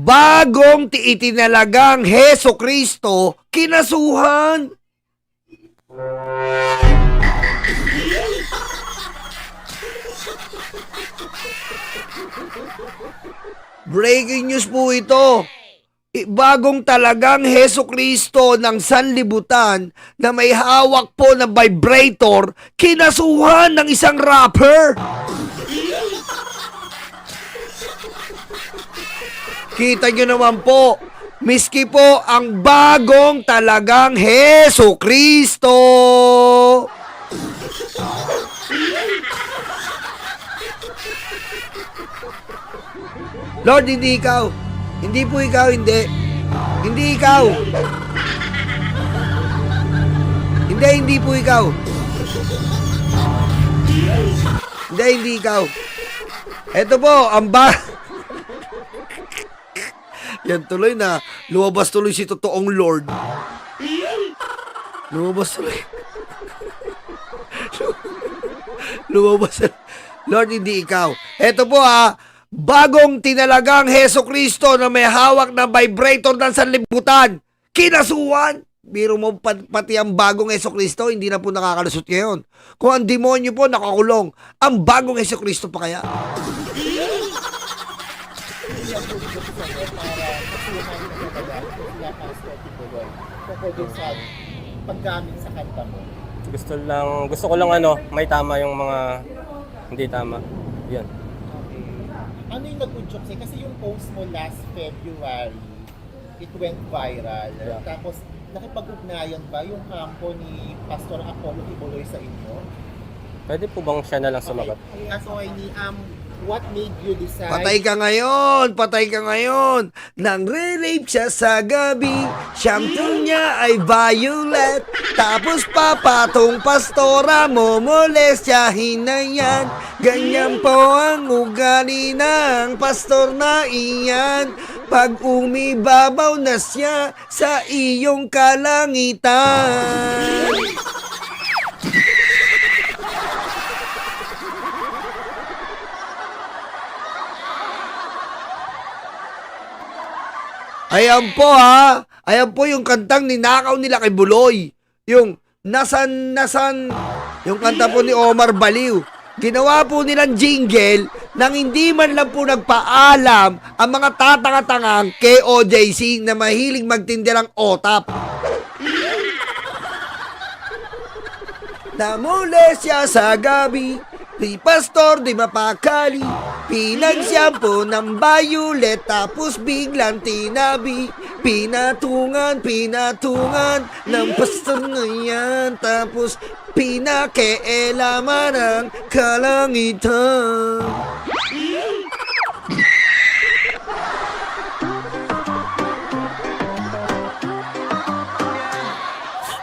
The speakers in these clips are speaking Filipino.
bagong itinalagang Heso Kristo kinasuhan. Breaking news po ito. Bagong talagang Heso Kristo ng sanlibutan na may hawak po na vibrator, kinasuhan ng isang rapper. Kita nyo naman po, miski po ang bagong talagang Heso Kristo. Lord, hindi ikaw. Hindi po ikaw, hindi. Hindi ikaw. Hindi po ikaw. Hindi ikaw. Ito po, ang Yan tuloy na, lumabas tuloy si totoong Lord. Lumabas tuloy. Lumabas. Lord, hindi ikaw. Ito po bagong tinalagang Heso Kristo na may hawak na vibrator ng sanlibutan. Kinasuhan. Biro mo pati ang bagong Heso Kristo, hindi na po nakakalusot ngayon. Kung ang demonyo po nakakulong, ang bagong Heso Kristo pa kaya? Sa paggamit sa kanta mo. Gusto ko lang may tama yung mga hindi tama. Yan. Ano yung nag-udyok sa'yo? Kasi yung post mo last February, it went viral. Yeah. Tapos, nakipag-ugnayan ba yung kampo ni Pastor Apollo Kibuloy sa inyo? Pwede po bang siya na lang sumagot? Okay, what made you decide? Patay ka ngayon. Nang re-rape siya sa gabi, shampoo niya ay violet. Tapos papatong pastora mo, molestyahin na yan. Ganyan po ang ugali ng pastor na iyan. Pag umibabaw na siya sa iyong kalangitan. Ayan po yung kantang ninakaw nila kay Buloy. Yung nasan, yung kanta po ni Omar Baliw. Ginawa po nilang jingle nang hindi man lang po nagpaalam ang mga tatanga-tangang KOJC na mahilig magtindirang otap. Namules siya sa gabi, di pastor, di mapakali. Pinagsyampo ng violet, tapos biglang tinabi. Pinatungan ng pastor na yan. Tapos pinakeelaman ng kalangitan.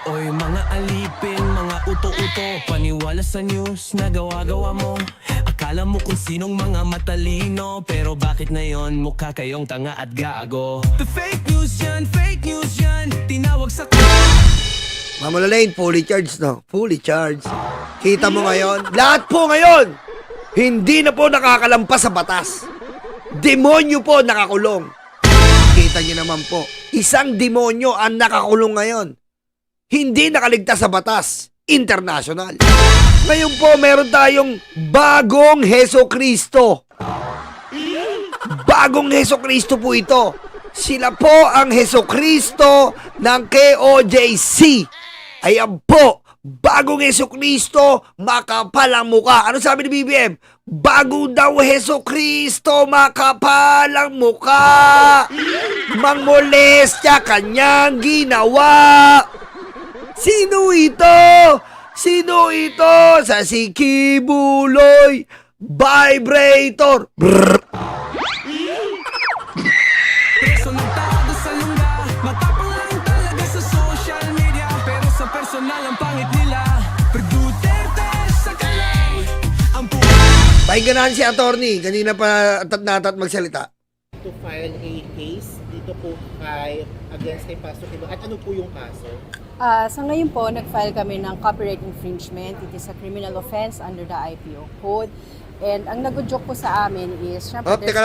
Oy mga alipin, mga uto-uto, paniwala sa news na gawa-gawa mo. Akala mo kung sinong mga matalino, pero bakit ngayon mukha kayong tanga at gago? The fake news yan, tinawag sa Mama Lalaine, fully charged no? Fully charged. Kita mo ngayon, lahat po ngayon, hindi na po nakakalampas sa batas. Demonyo po nakakulong. Kita niyo naman po, isang demonyo ang nakakulong ngayon. Hindi nakaligtas sa batas international. Ngayon po, meron tayong bagong Heso Kristo. Bagong Heso Kristo po ito. Sila po ang Heso Kristo ng KOJC. Ayan po, bagong Heso Kristo, makapal ang mukha. Ano sabi ni BBM? Bago daw Heso Kristo, makapal ang mukha. Mangmolestya kanyang ginawa. Sino ito? Sa si Kibuloy vibrator. Brrr. preso nagtago sa lungga. Matapang lang talaga sa social media, pero sa personal ang pangit nila. Duterte sa kalang ang Pakinggan natin si attorney. Kanina pa natat magsalita. To file a case dito po against kay Pastor Kibuloy. At ano po yung kaso? Sa ngayon po, nag-file kami ng copyright infringement. It is a criminal offense under the IPO Code. And ang nag-joke po sa amin is, syempre, Oh, teka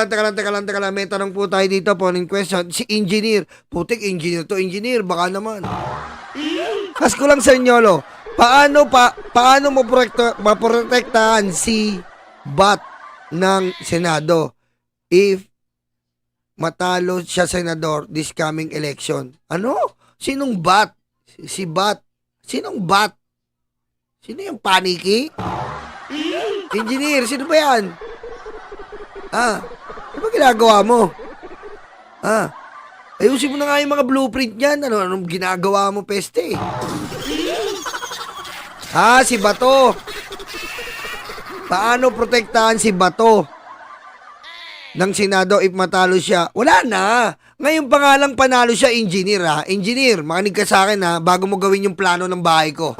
lang. May tanong po tayo dito, phone question. Si engineer. Putik, engineer to. Engineer, baka naman. Ask ko lang sa inyo, lo. Paano maprotektahan si BAT ng Senado if matalo siya senador this coming election? Ano? Sinong BAT? Si BAT. Sinong BAT? Sino yung paniki? Engineer, sino ba yan? Ano ba ginagawa mo? Ayusin mo na nga yung mga blueprint niyan. Anong ginagawa mo, peste? Si Bato. Paano protektahan si Bato ng Senado if matalo siya? Wala na. Ngayon pa nga lang panalo siya, engineer ha. Engineer, makinig ka sa akin ha, bago mo gawin yung plano ng bahay ko.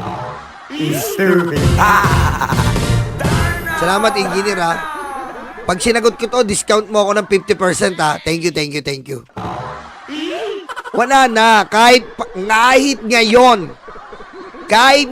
Salamat, engineer ha. Pag sinagot ko to, discount mo ako ng 50% ha. Thank you. Wala na. Kahit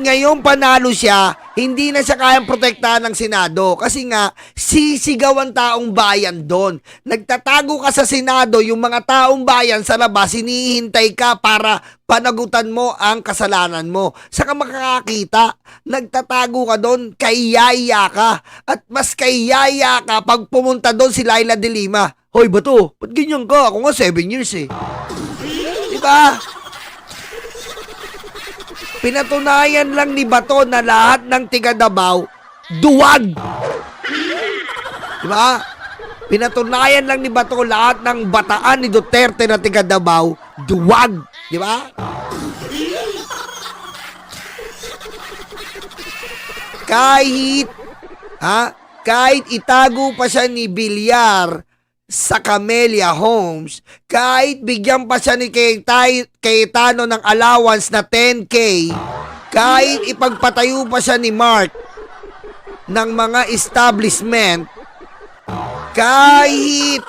ngayon panalo siya, hindi na siya kayang protektahan ng Senado. Kasi nga, sisigaw ang taong bayan doon. Nagtatago ka sa Senado, yung mga taong bayan sa labas, hinihintay ka para panagutan mo ang kasalanan mo. Saka makakakita, nagtatago ka doon, kayaya ka. At mas kayaya ka pag pumunta doon si Laila de Lima. Hoy, Bato, ba't ganyan ka? Ako nga 7 years eh. Diba? Pinatunayan lang ni Bato na lahat ng tiga Davao duwag. Diba? Pinatunayan lang ni Bato lahat ng bataan ni Duterte na tiga Davao duwag. Diba? Kahit itago pa siya ni Villar sa Camellia Homes, kahit bigyan pa siya ni Cayetano ng allowance na 10K, kahit ipagpatayo pa siya ni Mark ng mga establishment, kahit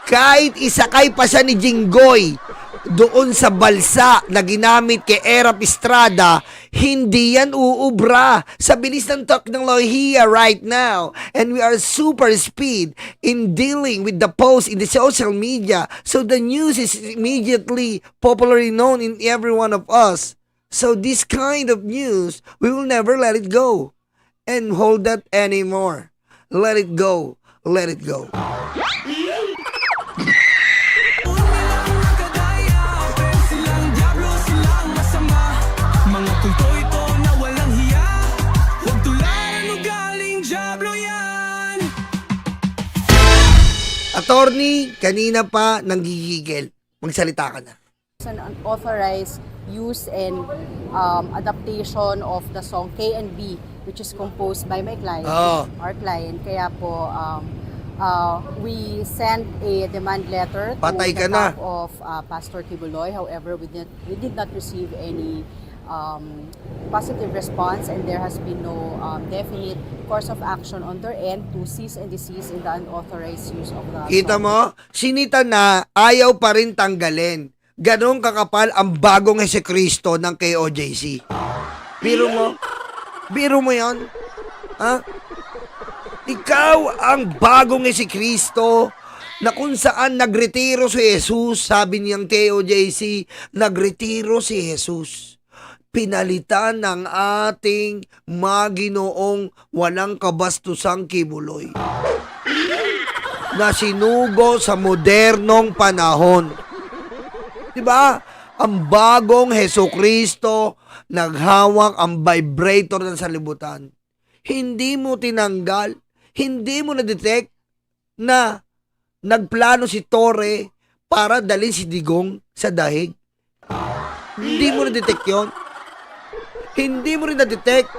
kahit isakay pa siya ni Jinggoy doon sa balsa na ginamit kay Erap Estrada, hindi yan uubra sa bilis ng teknolohiya right now. And we are super speed in dealing with the post in the social media. So the news is immediately popularly known in every one of us. So this kind of news, we will never let it go and hold that anymore. Let it go. Let it go. Mga kulto ito na walang hiya, huwag tularan o galing Diablo yan. Attorney, kanina pa nanggigigil. Magsalita ka na. an unauthorized use and adaptation of the song K&B, which is composed by my client, our client. Kaya po, we sent a demand letter to Patay ka the na. staff of Pastor Kibuloy. However, we did not receive any positive response, and there has been no definite course of action on their end to cease and desist in the unauthorized use of the Kita song. mo? Sinita na, ayaw pa rin tanggalin. Ganong kakapal ang bagong Jesucristo ng KOJC. Biro mo? Biro mo yan? Ha? Ikaw ang bagong Jesucristo na kung saan nagretiro si Jesus, sabi niyang KOJC, nagretiro si Jesus. Pinalitan ng ating maginoong walang kabastusang Kibuloy na sinugo sa modernong panahon. Diba? Ang bagong Jesucristo naghawak ang vibrator ng salibutan. Hindi mo tinanggal, hindi mo na-detect na nagplano si Torre para dalhin si Digong sa dahig. Hindi mo na-detect yun. Hindi mo rin na-detect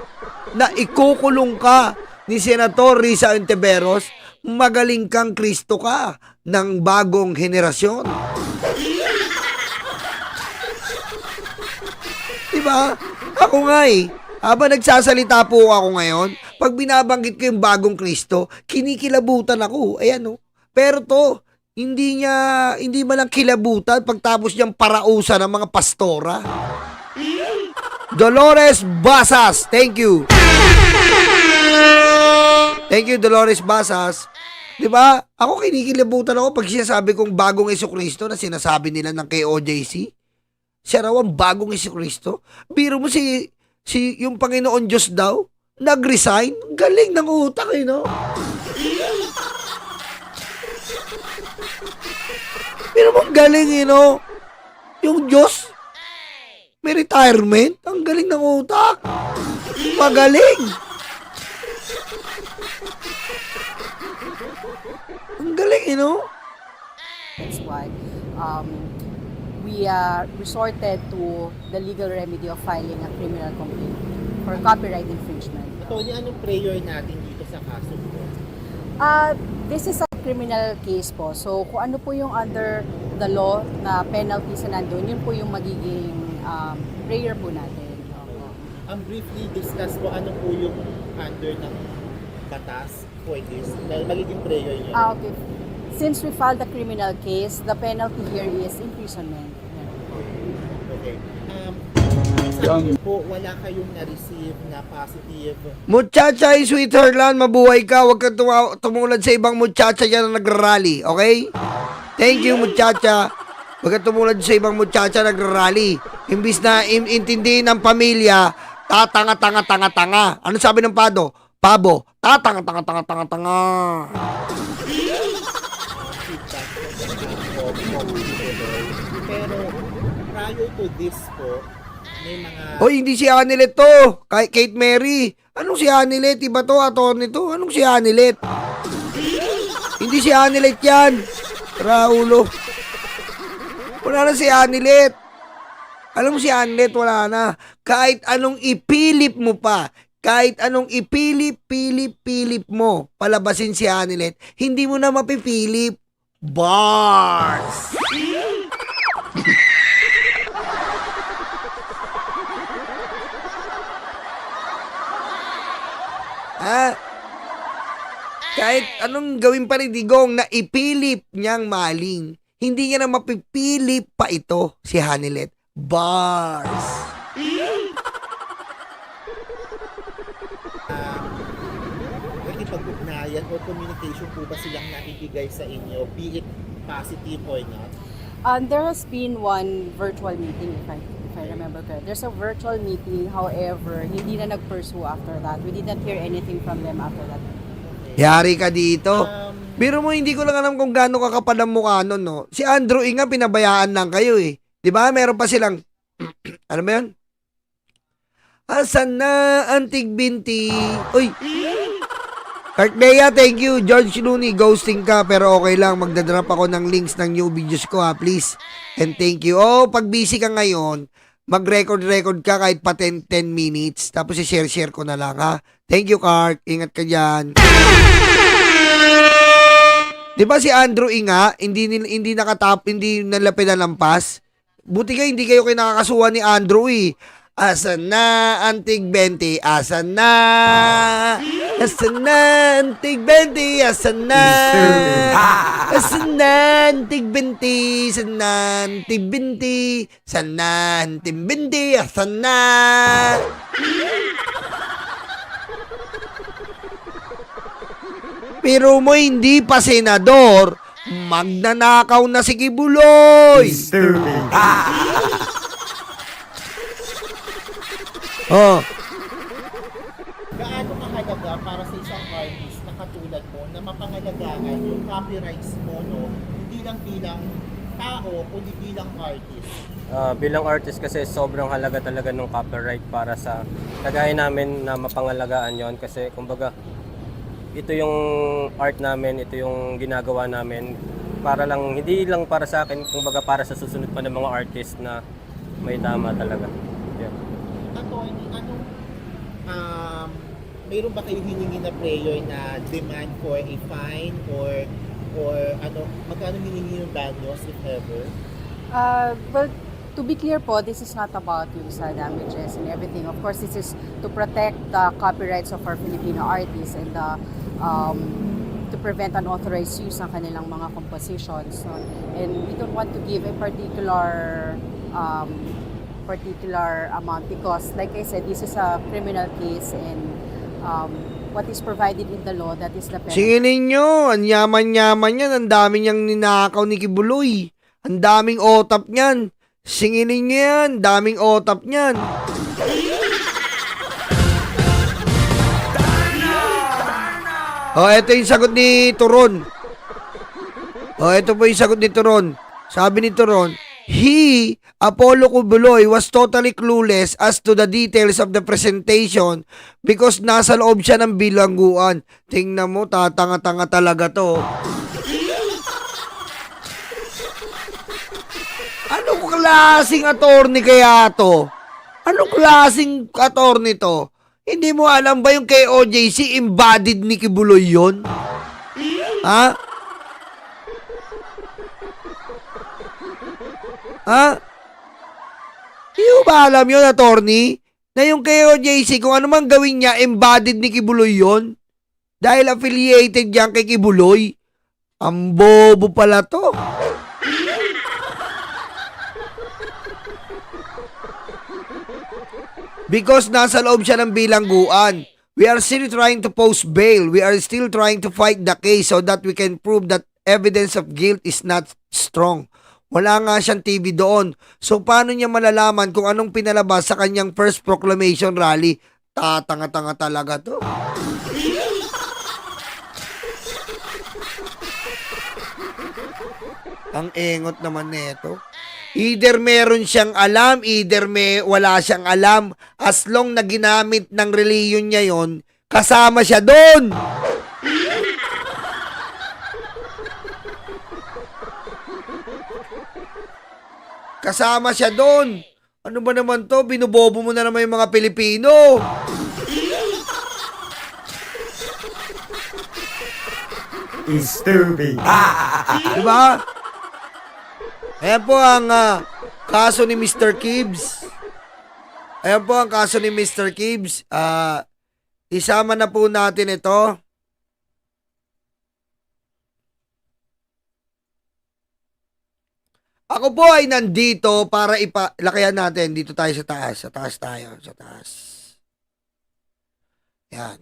na ikukulong ka ni Senator Risa Ontiveros, magaling kang Kristo ka ng bagong henerasyon. Diba? Ako nga habang nagsasalita po ako ngayon, pag binabanggit ko yung bagong Kristo, kinikilabutan ako. Ayan Pero to, hindi man lang kilabutan pagtapos niyang parausa ng mga pastora. Dolores Basas. Thank you. Thank you, Dolores Basas. Di ba? Ako kinikilabutan ako pag sinasabi kong bagong Jesucristo na sinasabi nila ng KOJC. Siya raw ang bagong Jesucristo. Biro mo yung Panginoon Diyos daw, nag-resign. Galing ng utak eh, no? Biro mo galing eh, no? Yung Diyos, may retirement. Ang galing ng utak. Magaling. Ang galing, you know? That's why we resorted to the legal remedy of filing a criminal complaint for copyright infringement. Tony, anong prayer natin dito sa kaso po? This is a criminal case po. So, kung ano po yung under the law na penalties na nandun, yun po yung magiging prayer po natin. Briefly discuss po ano po yung under ng batas for this, dahil magiging prayer nyo. Okay. Since we filed a criminal case, the penalty here is imprisonment. Okay. Sabi niyo po, wala kayong na-receive na positive. Muchacha in Switzerland, mabuhay ka. Huwag kang tumulad sa ibang muchacha dyan na nagrarally. Okay? Thank you, muchacha. Huwag kang tumulad sa ibang muchacha na nagrarally. Imbis na intindihin ng pamilya, tatanga-tanga-tanga-tanga. Ano sabi ng Pabo, tatanga-tanga-tanga-tanga-tanga. Pero prior to this po, may mga... Hoy, hindi si Anilet to. Kate Mary. Anong si Anilet? Iba to, attorney to. Anong si Anilet? Hindi si Anilet yan. Raulo. Wala na si Anilet. Alam mo si Anilet, wala na. Kahit anong ipilip mo pa, kahit anong ipilip mo, palabasin si Anilet, hindi mo na mapipilip. Bars! Kahit anong gawin pa ni Digong na ipilip niyang maling, hindi niya na mapipilip pa ito si Hanilet. Bars! Nakikipag-ugnayan o communication po ba silang naibigay sa inyo, be it positive or not? There has been one virtual meeting, if I remember correct. There's a virtual meeting, however, hindi na nag-pursue after that. We did not hear anything from them after that. Yari ka dito. Biro mo, hindi ko lang alam kung gaano kakapal ang mukha nun, no? Si Andrew Inga, pinabayaan lang kayo eh. Di ba? Meron pa silang, ano ba yan? Asan na antig binti? Uy! Cartnea, thank you. George Clooney, ghosting ka pero okay lang. Magdadrop ako ng links ng new videos ko ha, please. And thank you. Oh, pag busy ka ngayon, mag-record ka kahit pa 10 minutes. Tapos i-share ko na lang ha. Thank you, Cart. Ingat ka dyan. Di ba si Andrew Inga, hindi nalapit na lampas? Buti ka, hindi kayo kinakasuhan ni Andrew eh. Asan na antig 20? Asan na? Asan na antig 20? Asan na? Asan na antig 20? Asan na antig 20? Asan na antig 20? Asan na? Pero mo hindi pa senador, magnanakaw na si Kibuloy. Oh. Gaano mahalaga para sa isang artist na katulad mo na mapangalagaan yung copyrights mo, no? Hindi lang bilang tao, kundi bilang artist. Bilang artist kasi sobrang halaga talaga ng copyright para sa kagaya namin na mapangalagaan yon kasi kumbaga ito yung art namin, ito yung ginagawa namin para lang, hindi lang para sa akin, kumbaga para sa susunod pa ng mga artist na may tama talaga. Yeah. Attorney, mayroon ba kayo hiningi na prayer na demand for a fine or magkano hiningi yung danyos if ever? Well, to be clear po, this is not about yung sa damages and everything. Of course, this is to protect the copyrights of our Filipino artists and to prevent unauthorized use ng kanilang mga compositions. No? And we don't want to give a particular particular amount because, like I said, this is a criminal case and what is provided in the law, that is the penalty. Singinin nyo, ang yaman-yaman yan, ang dami niyang ninakaw ni Kibuloy. Ang daming otap niyan. Singinin nyo yan, daming otap niyan. Ito yung sagot ni Turon. Ito po yung sagot ni Turon. Sabi ni Turon, he, Apollo Kibuloy, was totally clueless as to the details of the presentation because nasa loob siya ng bilangguan. Tingnan mo, tatanga-tanga talaga to. Anong klaseng attorney kaya to? Anong klaseng attorney to? Hindi mo alam ba yung kay OJC embodied ni Kibuloy yun? Ha? Ha? Hindi mo ba alam yun, attorney? Na yung kay OJC, kung ano man gawin niya, embodied ni Kibuloy yun? Dahil affiliated yan kay Kibuloy? Ang bobo pala to. Because nasa loob siya ng bilangguan. We are still trying to post bail. We are still trying to fight the case so that we can prove that evidence of guilt is not strong. Wala nga siyang TV doon. So, paano niya malalaman kung anong pinalabas sa kanyang first proclamation rally? Tatanga-tanga talaga to. Ang engot naman nito. Either meron siyang alam, either wala siyang alam. As long na ginamit ng reliyon niya yon, kasama siya doon. Kasama siya doon. Ano ba naman to? Binubobo mo na naman yung mga Pilipino. Stupid. Diba? Ayan po ang kaso ni Mr. Kibbs. Ayan po ang kaso ni Mr. Kibbs. Isama na po natin ito. Ako po ay nandito para lakayan natin. Dito tayo sa taas. Sa taas tayo. Sa taas. Yan.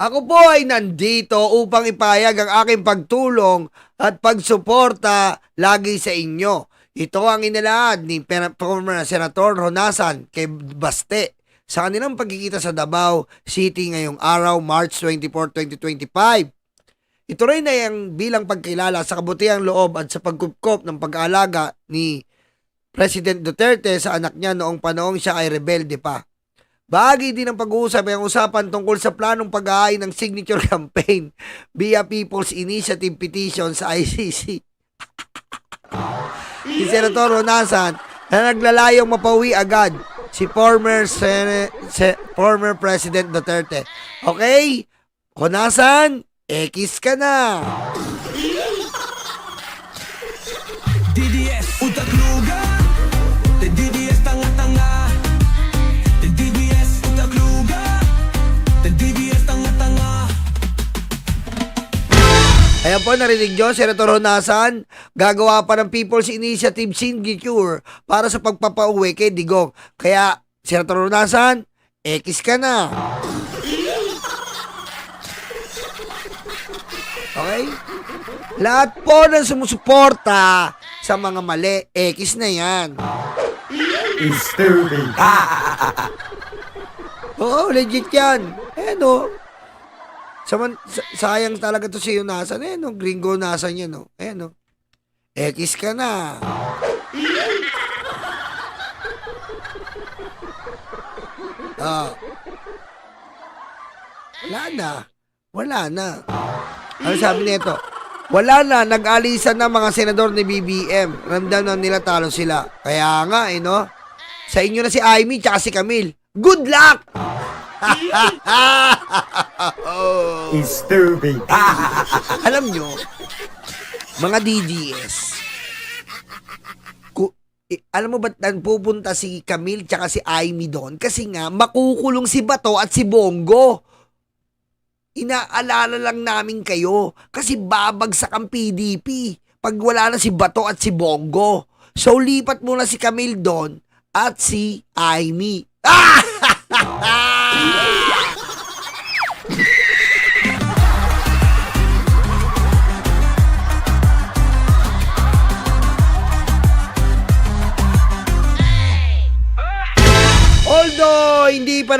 Ako po ay nandito upang ipahayag ang aking pagtulong at pagsuporta lagi sa inyo. Ito ang inilahad ni former Senator Honasan kay Baste sa kanilang pagkikita sa Davao City ngayong araw, March 24, 2025. Ito rin ay ang bilang pagkilala sa kabutihang loob at sa pagkupkop ng pag-aalaga ni President Duterte sa anak niya noong panahong siya ay rebelde pa. Bahagi din ng pag-uusap ay ang usapan tungkol sa planong pag-aay ng signature campaign via People's Initiative petition sa ICC. Si Senator Honasan na naglalayong mapawi agad si former President Duterte. Okay? Honasan, X ka na. DDS, utakluga. DDS, tanga-tanga. DDS, utakluga. DDS, tanga-tanga. Ayan po, narinig nyo, Senator Honasan, gagawa pa ng People's Initiative signature para sa pagpapauwi kay Digong. Kaya, Senator Honasan, X ka na. Okay? Lahat po ng sumusuporta sa mga mali, X na yan. Stupid. Oo, legit yan. Ayan o. Sayang talaga to si Honasan. Ayan o, gringo Honasan yan o. Ayan o. X ka na. Wala na. Wala na. Ano sabi nito? Wala na, nag-alisan na mga senador ni BBM. Ramdam na nila talo sila. Kaya nga, no? Sa inyo na si Amy tsaka si Camille. Good luck! Stupid. Alam nyo, mga DDS, Alam mo ba't pupunta si Camille tsaka si Aimee doon? Kasi nga, makukulong si Bato at si Bongo. Inaalala lang namin kayo kasi babagsak ang PDP pag wala na si Bato at si Bongo. So, lipat muna si Camille doon at si Aimee. Although, hindi pa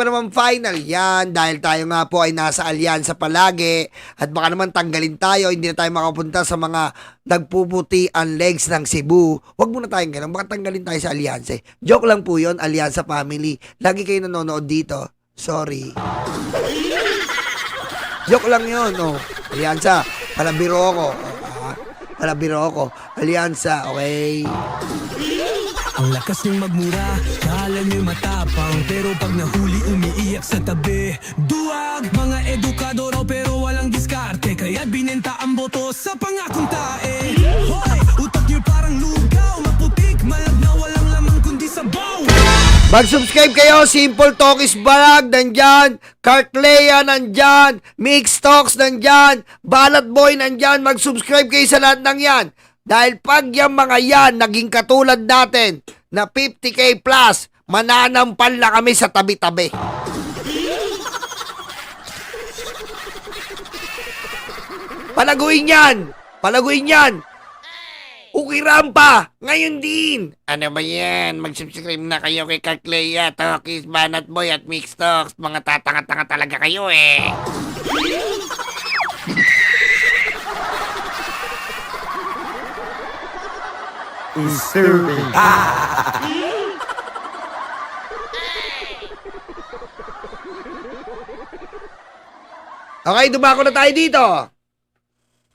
naman final yan dahil tayo nga po ay nasa alyansa palagi at baka naman tanggalin tayo, hindi na tayo makapunta sa mga nagpuputi ang legs ng Cebu. Huwag muna tayong ganun, baka tanggalin tayo sa alyansa. Joke lang po yun, alyansa family. Lagi kayo nanonood dito. Sorry. Joke lang yun, oh. Alyansa, palabiro ako. Palabiro ako. Alyansa, okay? Ang lakas ng magmura, kala nyo'y matapang, pero pag nahuli umiiyak sa tabi. Duwag, mga edukado raw pero walang diskarte, kaya binenta ang boto sa pangakong tae. Hoy, utak nyo parang lugaw, maputik, malag na walang laman kundi sabaw. Mag-subscribe kayo, Simple Talkies Vlog, nandyan, Cartlea, nandyan, Mix Talks, nandyan, Balat Boy, nandyan, mag-subscribe kayo sa lahat ng yan. Dahil pag yung mga yan naging katulad natin na 50K plus, mananampal na kami sa tabi-tabi. Palaguin yan! Palaguin yan! Ukiram pa! Ngayon din! Ano ba yan? Mag-subscribe na kayo kay Cartlea, Talkies, Banat Boy at Mix Talks. Mga tatanga-tanga talaga kayo eh. Okay, dumako na tayo dito.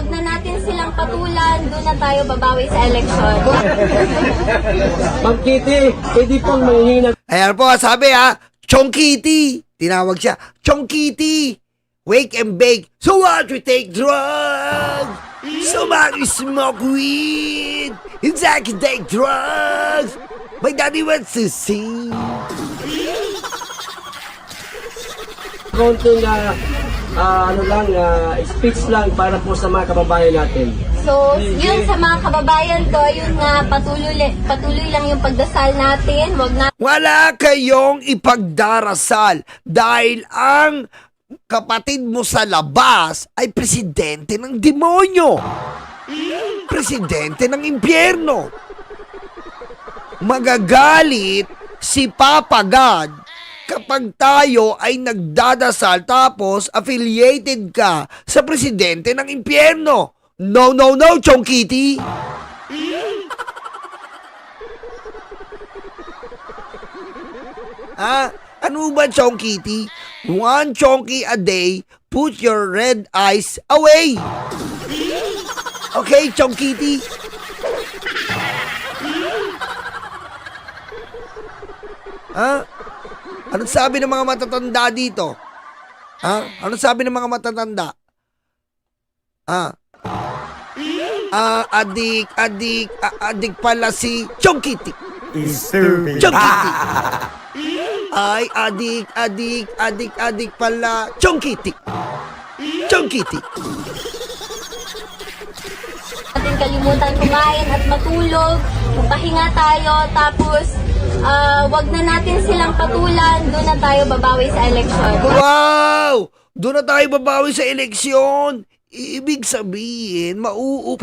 Huwag na natin silang patulan, doon na tayo babawi sa eleksyon. Ma'am Kitty, pwede pong manghingi ng Ayan po, sabi ha, Chong Kitty. Tinawag siya, Chong Kitty. Wake and bake. So what, we take drugs? So much we smoke weed. Exactly, take drugs. My daddy wants to sing. konting speech lang para po sa mga kababayan natin. So, yun sa mga kababayan ko, yun nga, patuloy lang yung pagdasal natin. Huwag na Wala kayong ipagdarasal dahil ang kapatid mo sa labas ay presidente ng demonyo. Presidente ng impyerno. Magagalit si Papa God kapag tayo ay nagdadasal tapos affiliated ka sa presidente ng impyerno. No, no, no, Chong Kitty. Ano ba, Chong Kitty? One chonky a day, put your red eyes away. Okay, Chong Kitty? Anong sabi ng mga matatanda dito? Anong sabi ng mga matatanda? Adik pala si Chong Kitty. Chong Kitty. Ay, adik pala Chong Kitty. Chong Kitty. natin kalimutan kumain at matulog. Magpahinga tayo. Tapos, wag na natin silang patulan. Doon na tayo babawi sa eleksyon. Wow! Doon na tayo babawi sa eleksyon. Ibig sabihin, mauup.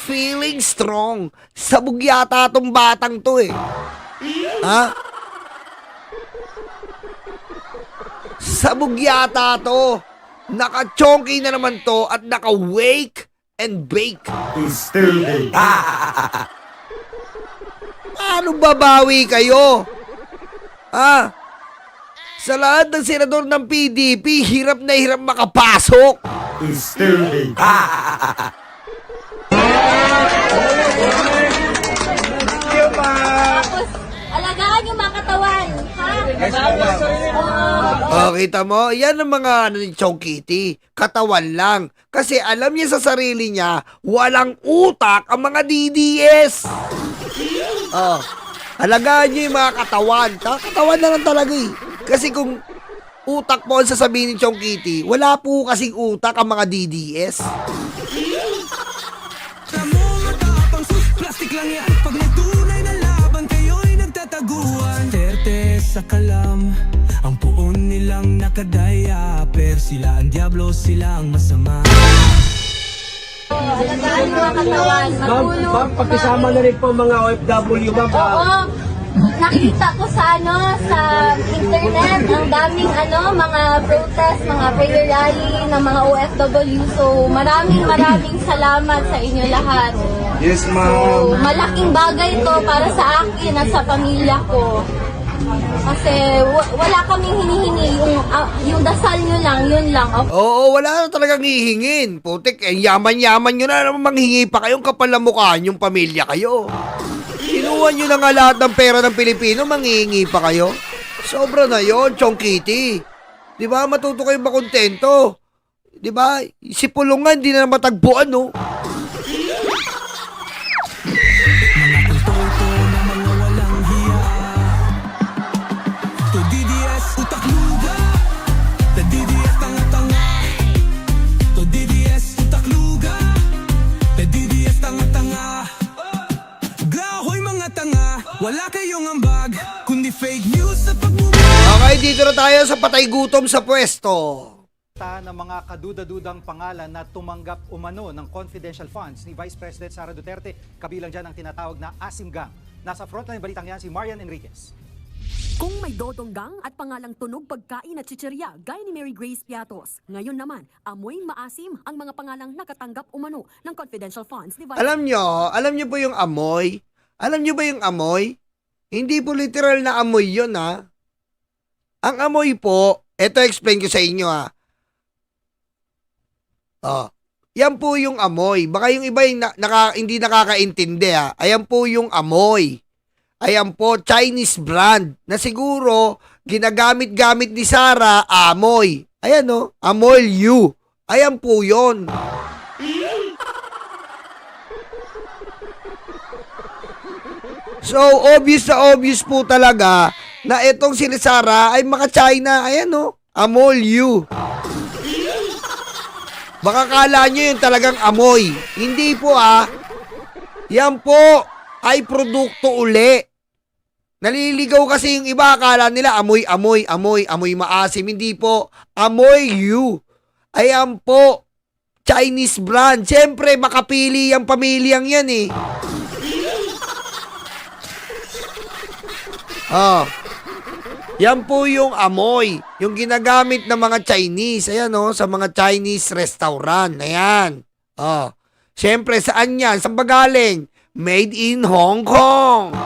Feeling strong. Sabog yata tong batang to eh. Sabog yata to. Naka-chonky na naman to at naka-wake and bake. Paano babawi kayo? Sa lahat ng senador ng PDP, hirap na hirap makapasok. Tapos, alagaan yung mga katawan. Ha? Oh, kita mo? Yan ang mga ano ni Chong Kitty. Katawan lang. Kasi alam niya sa sarili niya, walang utak ang mga DDS. Oh, alagaan niyo yung mga katawan. Katawan na lang talaga eh. Kasi kung utak po ang sasabihin ni Chong Kitty, wala po kasing utak ang mga DDS. Plastic lang yan. Pag may tunay na laban, kayo'y nagtataguan. Terte sa kalam, ang puon nilang nakadaya. Pero sila ang diablo, sila ang masama. Alagaan mo ang katawan, matulog. Ma'am, pakisama na rin po mga OFW, ma'am. Oo. Nakita ko sa internet, ang daming mga protest, mga prayer rally ng mga OFW. So, maraming salamat sa inyo lahat. Yes, So, malaking bagay to para sa akin at sa pamilya ko. Kasi wala kaming hinihingi, yung dasal nyo lang, yun lang. Oo, wala na talagang hihingin. Putik, yaman-yaman nyo na naman manghingi pa kayong kapal na mukha yung pamilya kayo. Kinuha nyo na nga lahat ng pera ng Pilipino, manghihingi pa kayo. Sobra na yon, Chong Kitty. Di ba, matuto kayo makontento. Di ba, si Pulong nga, hindi na matagpuan, no? Mga kulto na mga walang hiya. To DDS, utak luga. To DDS, tanga-tanga. To DDS, utak luga. To DDS, tanga-tanga. Grahoy mga tanga, wala kayong ambag, kundi fake news sa Okay, dito na tayo sa patay gutom sa pwesto. Ng mga kaduda-dudang pangalan na tumanggap umano ng confidential funds ni Vice President Sara Duterte, kabilang dyan ang tinatawag na Asim Gang. Nasa frontline balitang yan si Marian Enriquez. Kung may dodonggang at pangalang tunog pagkain at chichirya gaya ni Mary Grace Piatos, ngayon naman, amoy maasim ang mga pangalang nakatanggap umano ng confidential funds ni Vice Alam nyo po yung amoy? Alam nyo ba yung amoy? Hindi po literal na amoy yun, ha? Ang amoy po, eto explain ko sa inyo, ha? Oh, yan po yung amoy. Baka yung iba yung hindi nakakaintindi, ha? Ayan po yung amoy. Ayan po, Chinese brand na siguro ginagamit-gamit ni Sara, amoy. Ayan, no? Amoy you. Ayan po yon. So, obvious na obvious po talaga na itong si Sara ay maka-China. Ayan, no? Amoy you. Baka kala nyo yung talagang amoy. Hindi po, yan po ay produkto uli. Naliligaw kasi yung iba, akala nila amoy maasim. Hindi po, amoy you. Ayan po, Chinese brand. Siyempre, makapili yung pamilyang yan eh. Yan po yung amoy, yung ginagamit ng mga Chinese. Ayan, sa mga Chinese restaurant. Ayan. Siyempre, saan yan? Saan ba galing? Made in Hong Kong.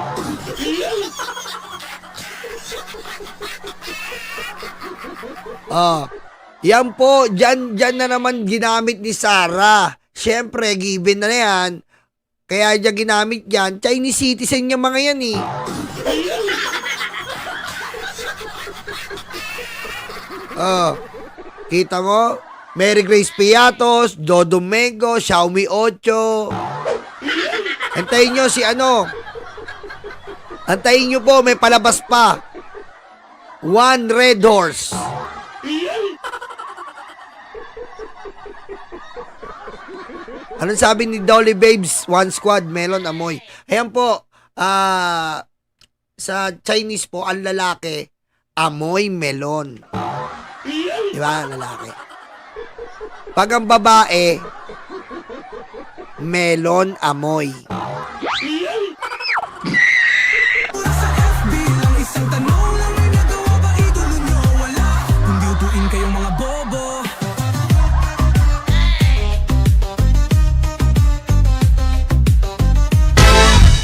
Yan po, dyan na naman ginamit ni Sara. Siyempre, given na yan. Kaya dyan ginamit yan. Chinese citizen yung mga yan eh. Kita mo? Mary Grace Piatos, Dodo Mengo, Xiaomi 8. Antayin nyo si Antayin nyo po, may palabas pa. One Red Horse. Anong sabi ni Dolly Babes? One Squad, Melon Amoy. Ayan po, sa Chinese po, ang lalaki, amoy melon. Diba, lalaki? Pag ang babae, melon amoy. sa FB lang, isang tanong lang, may nagawa ba idolo nyo? Wala, kundi utuin kayong mga bobo.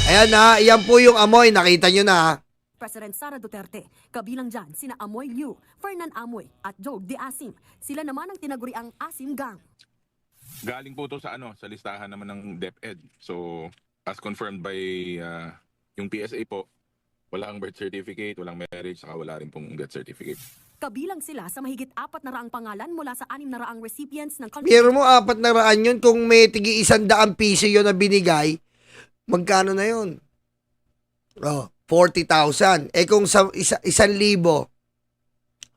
Ayan yan po yung amoy, nakita nyo na. President Sara Duterte, kabilang dyan sina Amoy Liu, Fernan Amoy at Joe De Asim. Sila naman ang tinaguriang Asim Gang. Galing po to sa sa listahan naman ng DepEd. So, as confirmed by yung PSA po, Walang birth certificate, walang marriage, saka wala rin pong death certificate. Kabilang sila sa mahigit 400 pangalan mula sa 600 recipients ng Pero mo, 400 yun, kung may tigi 100 piso yun na binigay, magkano na yun? Oh, 40,000. Eh kung sa 1,000,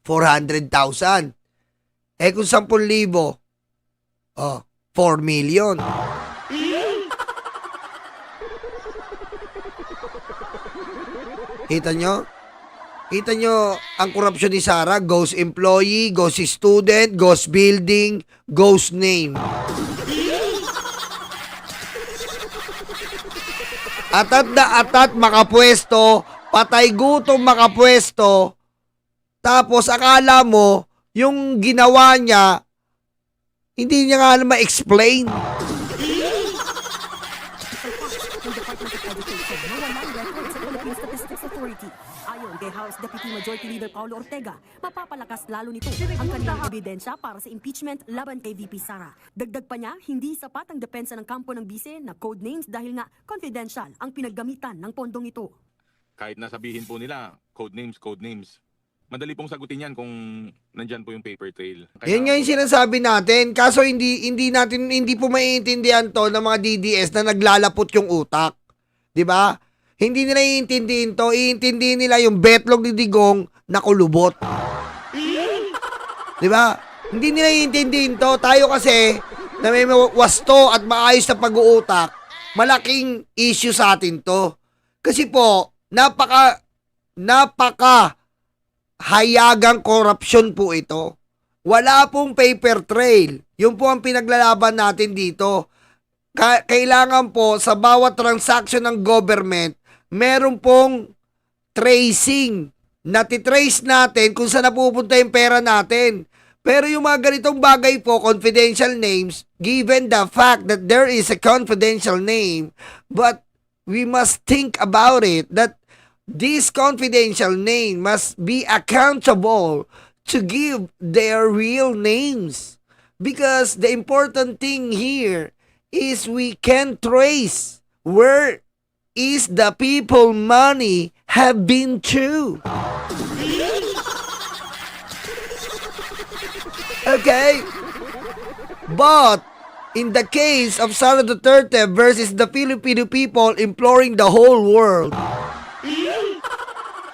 400,000. Eh kung 10,000, oh, 4 million. Kita nyo? Kita nyo ang korupsyon ni Sara? Ghost employee, ghost student, ghost building, ghost name. Atat na atat makapwesto, patay gutom makapwesto, tapos akala mo, yung ginawa niya, hindi niya nga ma-explain. ng Department of Education na walang record sa Philippine Statistics Authority. Ayon kay House Deputy Majority Leader Paulo Ortega, mapapalakas lalo nito ang kanilang ebidensya para sa impeachment laban kay VP Sara. Dagdag pa niya, hindi sapat ang depensa ng kampo ng bise na code names dahil nga confidential ang pinaggamitan ng pondong ito. Kahit nasabihin po nila, code names, madali pong sagutin yan kung nandyan po yung paper trail. Yan nga yung sinasabi natin. Kaso hindi po maiintindihan to ng mga DDS na naglalapot yung utak. 'Di ba? Hindi nila iintindihin to. Iintindihin nila yung betlog ni Digong na kulubot. 'Di ba? Hindi nila iintindihin to. Tayo kasi na may wasto at maayos na pag-uutak, malaking issue sa atin to. Kasi po, napaka hayagang korupsyon po ito. Wala pong paper trail. Yun po ang pinaglalaban natin dito. Kailangan po sa bawat transaction ng government, meron pong tracing. Natitrace natin kung saan napupunta yung pera natin. Pero yung mga ganitong bagay po, confidential names, given the fact that there is a confidential name, but we must think about it that this confidential name must be accountable to give their real names. Because the important thing here is we can trace where is the people money have been to. Okay? But in the case of Sara Duterte versus the Filipino people imploring the whole world,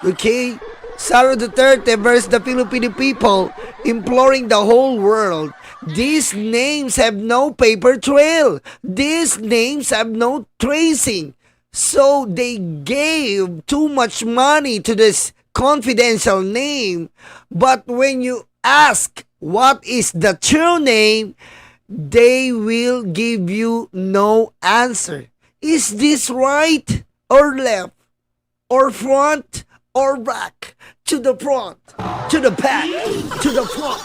okay? Sara Duterte versus the Filipino people imploring the whole world. These names have no paper trail. These names have no tracing. So they gave too much money to this confidential name. But when you ask what is the true name, they will give you no answer. Is this right or left or front or back? To the front, to the back, to the front.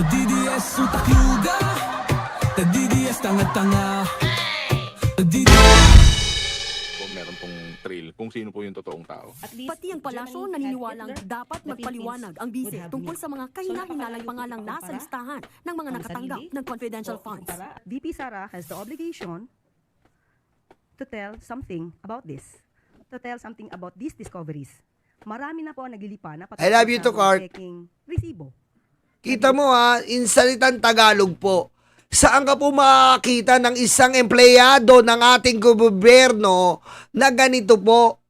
DDS utak yuga, DDS tanga-tanga, Kung meron pong trail, kung sino po yung totoong tao. Pati ang palasyo naniniwalang dapat magpaliwanag ang bise tungkol sa mga kahina-hinalang pangalang nasa listahan ng mga nakatanggap ng confidential funds. VP Sara has the obligation to tell something about this. To tell something about these discoveries. Marami na po ang naglilipa na I love you to Cart. Resibo. Kita mo ha, in salitang Tagalog po, saan ka po makakita ng isang empleyado ng ating gobyerno na ganito po?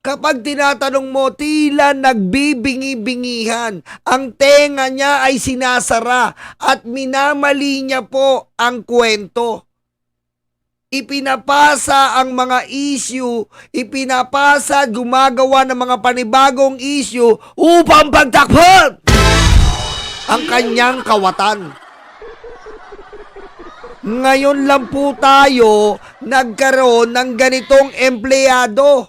Kapag tinatanong mo, tila nagbibingi-bingihan. Ang tenga niya ay sinasara at minamali niya po ang kwento. Ipinapasa ang mga issue, ipinapasa at gumagawa ng mga panibagong issue upang pagtakpan ang kanyang kawatan. Ngayon lang po tayo nagkaroon ng ganitong empleyado.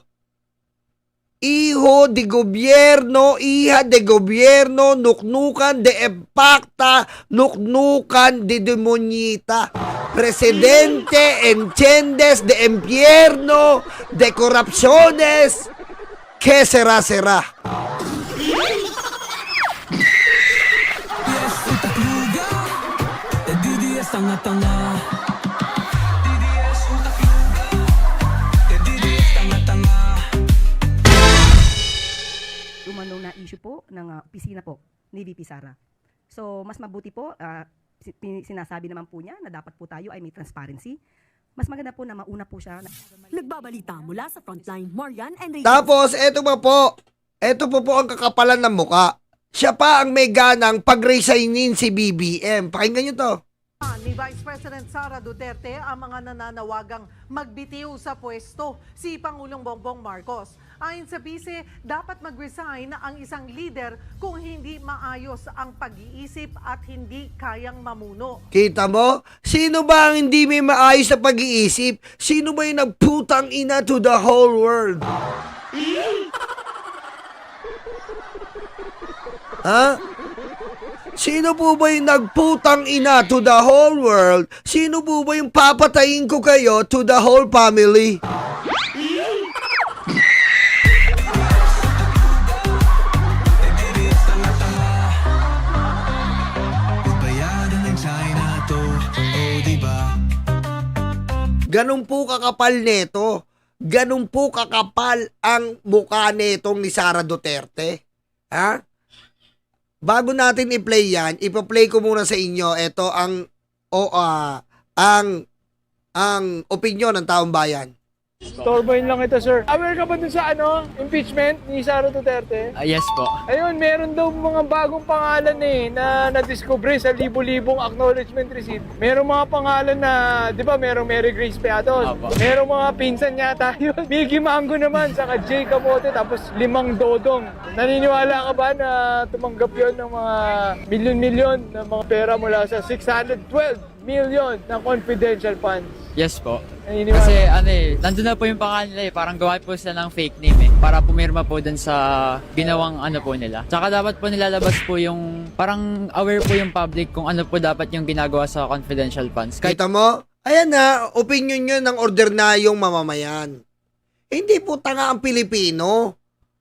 Hijo de gobierno, hija de gobierno, nuknukan de impacta, nuknukan de demonita. Presidente, entiendes de infierno, de corrupciones, que será. DDS utak yuga, DDS tanga-tanga. issue po ng opisina po ni VP Sara. So, mas mabuti po, sinasabi naman po niya na dapat po tayo ay may transparency. Mas maganda po na mauna po siya. Nagbabalita mula sa Frontline, Marian and Rachel. Tapos, eto pa po. Eto po ang kakapalan ng muka. Siya pa ang may ganang pag-resignin si BBM. Pakinggan nyo to. Ni Vice President Sara Duterte ang mga nananawagang magbitiw sa pwesto si Pangulong Bongbong Marcos. Ayon sa bise, dapat mag-resign ang isang leader kung hindi maayos ang pag-iisip at hindi kayang mamuno. Kita mo? Sino ba ang hindi may maayos sa pag-iisip? Sino ba yung nagputang ina to the whole world? Ha? Sino po ba yung nagputang ina to the whole world? Sino po ba yung papatayin ko kayo to the whole family? Bayaran ng China to, oh diba? Ganun po kakapal neto. Ganun po kakapal ang mukha netong ni Sara Duterte. Ha? Bago natin i-play yan, ipa-play ko muna sa inyo ito ang opinyon ng taong bayan. Torboin lang ito, sir. Aware ka ba dun sa impeachment ni Sara Duterte? Yes po. Ayun, meron daw mga bagong pangalan na na-discover sa libo-libong acknowledgement receipt. Merong mga pangalan na, di ba, merong Mary Grace Piatos. Merong mga pinsan yata yun. Miggy Mango naman, saka Jay Camote, tapos 5 Dodong. Naniniwala ka ba na tumanggap yun ng mga milyon-milyon na mga pera mula sa 612 million na confidential funds? Yes po. Naniniwala. Kasi nandun na po yung pangalan nila Parang gawa po sila ng fake name para pumirma po dun sa ginawang po nila. Tsaka dapat po nilalabas po yung, parang aware po yung public kung ano po dapat yung ginagawa sa confidential funds. Kita mo? Ayan na, opinion nyo ng ordinaryong mamamayan. Hindi po tanga ang Pilipino.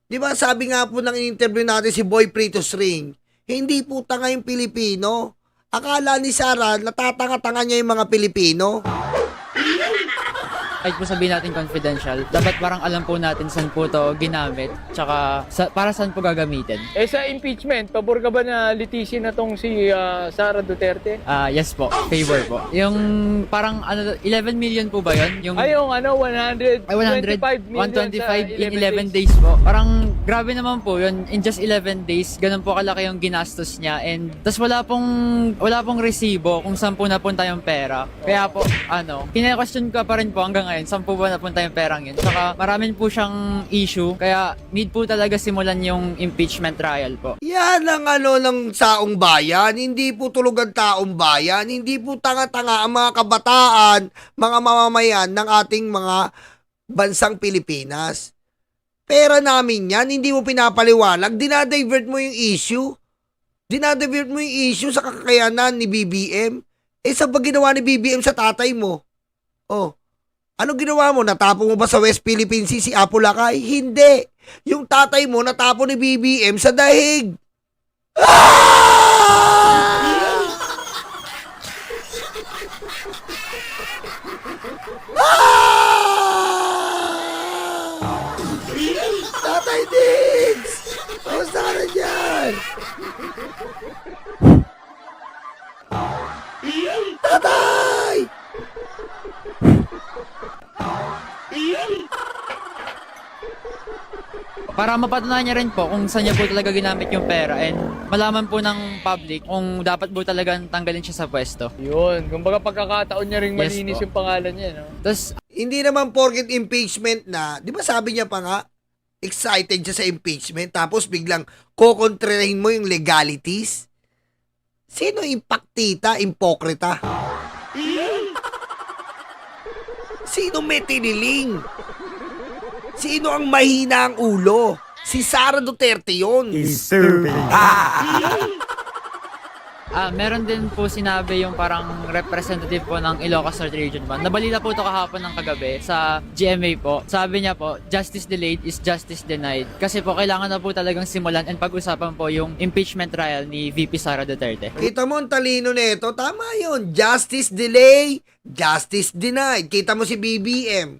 Di ba sabi nga po ng interview natin si Boy Pritos Ring, hindi po tanga yung Pilipino. Akala ni Sara, natatanga-tanga niya yung mga Pilipino. Kahit po sabihin natin confidential, dapat parang alam po natin saan po to ginamit, tsaka para saan po gagamitin. Sa impeachment, pabor ka ba na litisin na tong si Sara Duterte? Yes po, favor po. Yung parang 11 million po ba yun? Yung 125 million 125 in 11 days po. Parang grabe naman po yun. In just 11 days, ganun po kalaki yung ginastos niya. And tas wala pong resibo kung saan po napunta yung pera. Kaya po, kina-question ko pa rin po hanggang ngayon, saan po ba napunta yung perang yun? Saka maraming po siyang issue, kaya need po talaga simulan yung impeachment trial po. Yan ang ng taong bayan, hindi po tulog ang taong bayan, hindi po tanga-tanga ang mga kabataan, mga mamamayan ng ating mga bansang Pilipinas. Pera namin yan, hindi mo pinapaliwanag, dinadivert mo yung issue. Dinadivert mo yung issue sa kakayanan ni BBM. Saan ba ginawa ni BBM sa tatay mo? Ano ginawa mo? Natapon mo ba sa West Philippine Sea si Apulacay? Hindi. Yung tatay mo natapon ni BBM sa dahig. Tatay Diggs! Kamusta ka na dyan? Tatay! Para mapatunayan niya rin po kung saan niya po talaga ginamit yung pera and malaman po ng public kung dapat po talaga tanggalin siya sa pwesto. Yun, kumbaga pagkakataon niya ring malinis po yung pangalan niya, no? Tapos, hindi naman porket impeachment na, di ba sabi niya pa nga, excited siya sa impeachment, tapos biglang kokontrahin mo yung legalities? Sino impaktita, impokrita? Sino may tiniling? Sino ang mahina ang ulo? Si Sara Duterte yun. meron din po sinabi yung parang representative po ng Ilocos Norte Region 1. Nabalita po ito kahapon ng kagabi sa GMA po. Sabi niya po, justice delayed is justice denied. Kasi po kailangan na po talagang simulan and pag-usapan po yung impeachment trial ni VP Sara Duterte. Kita mo ang talino nito, tama yun. Justice delay, justice denied. Kita mo si BBM.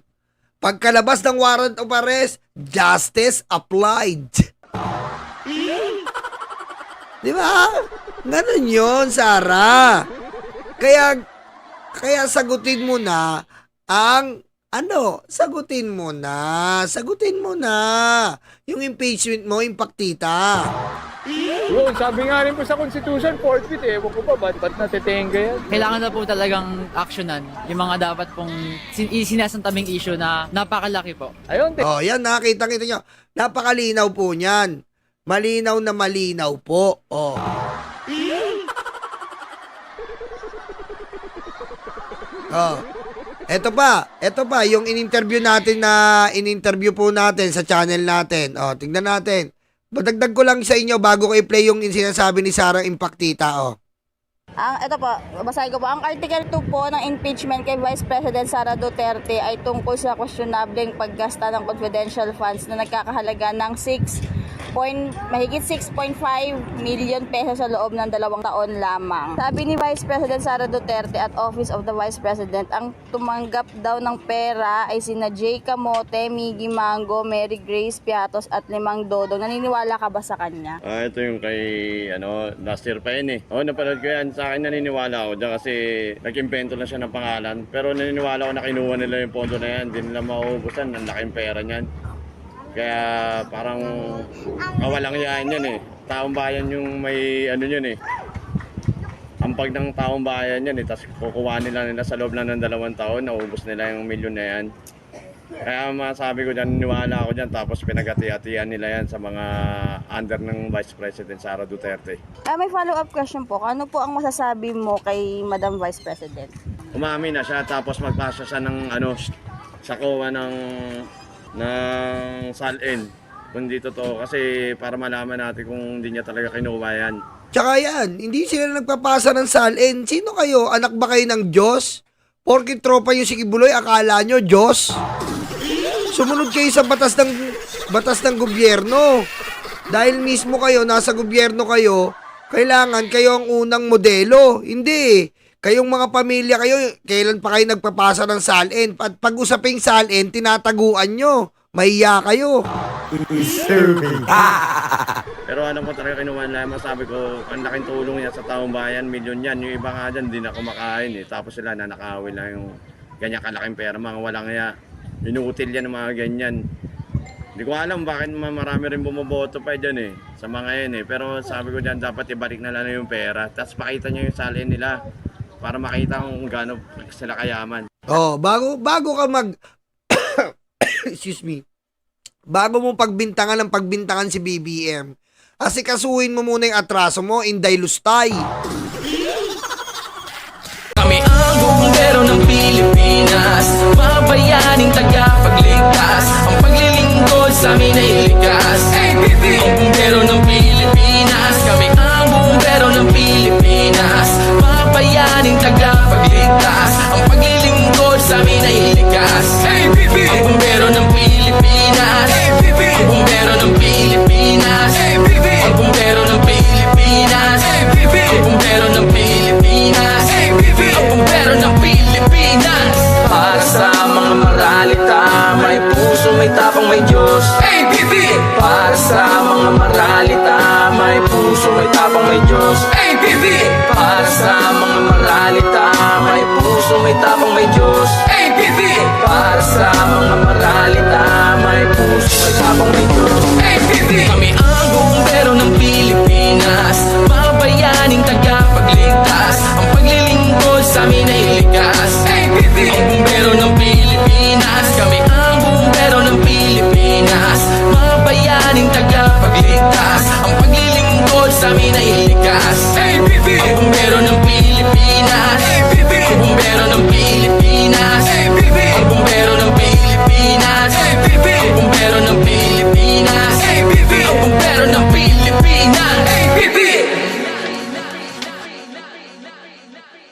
Pagkalabas ng warrant of arrest, justice applied. Di ba? Ganun yun, Sarah. Kaya sagutin mo na ang sagutin mo na yung impeachment mo, impaktita. Yun, sabi nga rin po sa Constitution, forfeit eh. Ewan ko ba, ba't natitenga yan? Kailangan na po talagang actionan yung mga dapat pong sinasantabing issue na napakalaki po. Ayun, Oh, yan, nakita nyo. Napakalinaw po niyan. Malinaw na malinaw po. Oh. Oh. Ito pa, yung in-interview po natin sa channel natin. Oh, tingnan natin. Badagdag ko lang sa inyo bago ko i-play yung sinasabi ni Sarah Impaktita, oh. Ito po, basahin ko po. Ang Article 2 po ng impeachment kay Vice President Sara Duterte ay tungkol sa questionableng paggasta ng confidential funds na nagkakahalaga ng mahigit 6.5 million pesos sa loob ng 2 taon lamang. Sabi ni Vice President Sara Duterte at Office of the Vice President, ang tumanggap daw ng pera ay sina Jay Camote, Miggy Mango, Mary Grace Piatos at Limang Dodong. Naniniwala ka ba sa kanya? Ito yung kay last year pa yun eh. Napanood ko yan. Sa akin naniniwala ako dyan kasi nag-invento lang siya ng pangalan. Pero naniniwala ako na kinuha nila yung pondo na yan. Hindi nila mauubusan. Ang laking pera niyan. Kaya parang kawalang yaan yan eh. Taong bayan yung may yun eh. Ampag ng taong bayan yan eh. Tapos kukuha nila sa loob lang ng 2 taon. Naubos nila yung milyon na yan. Kaya masabi ko dyan, niwala ako dyan. Tapos pinagati-atian nila yan sa mga under ng Vice President Sara Duterte. May follow-up question po. Ano po ang masasabi mo kay Madam Vice President? Umamin na siya tapos magpasa siya ng sa COA ng SALN. Kung di totoo kasi para malaman natin kung hindi niya talaga kinuha yan. Tsaka yan, hindi sila nagpapasa ng SALN. Sino kayo? Anak ba kayo ng Diyos? Porkit tropa yung si Kibuloy, akala nyo Diyos? Sumunod kayo sa batas ng gobyerno. Dahil mismo kayo, nasa gobyerno kayo, kailangan kayo ang unang modelo. Hindi. Kayong mga pamilya kayo, kailan pa kayo nagpapasa ng SALN? At pag-usaping SALN, tinataguan nyo. Mahiya kayo. Pero ano po talaga kinuha nila, masabi ko, ang laking tulong yan sa taong bayan, milyon yan. Yung iba nga dyan, hindi na kumakain eh. Tapos sila nanakawin lang yung ganyan kalaking pera, mga walang iya. Inuutil yan ng mga ganyan. Hindi ko alam bakit marami rin bumoboto pa dyan eh, sa mga yan eh. Pero sabi ko dyan, dapat ibalik na lang yung pera. Tapos pakita nyo yung SALN nila para makita kung gaano sila kayaman. Oh, bago ka excuse me. Bago mo pagbintangan si BBM, asikasuhin mo muna yung atraso mo, Inday Lustay. Kami ang bumbero ng Pilipinas, mabayaning tagapagligtas. Ang paglilingkod sa amin ay likas. Ang bumbero ng Pilipinas, kami ang bumbero ng Pilipinas, mabayaning tagapagligtas. Ang paglilingkod sa amin ay likas. Ang bumbero ng Pilipinas, ang bumbero ng Pilipinas, ang bumbero ng Pilipinas, ang bumbero ng Pilipinas, ang bumbero ng Pilipinas. Para sa mga maralita, may puso, may tapang, may Diyos. Para sa mga maralita, may puso, may tapang, may Diyos. Para sa mga maralita, may puso, may tapang, may Diyos. Para sa mga maralita, may puso, may tapang, may Diyos. Kami ang bumbero ng Pilipinas, mabayaning tagapagligtas. Ang paglilingkod sa amin ay likas. Ang bumbero ng Pilipinas, kami ang bumbero ng Pilipinas, mabayaning tagapagligtas. Ang paglilingkod sa amin ay likas. Ang bumbero ng Pilipinas, ang bumbero ng Pilipinas, ang bumbero ng Pilipinas, ang bumbero ng Pilipinas, ang bumbero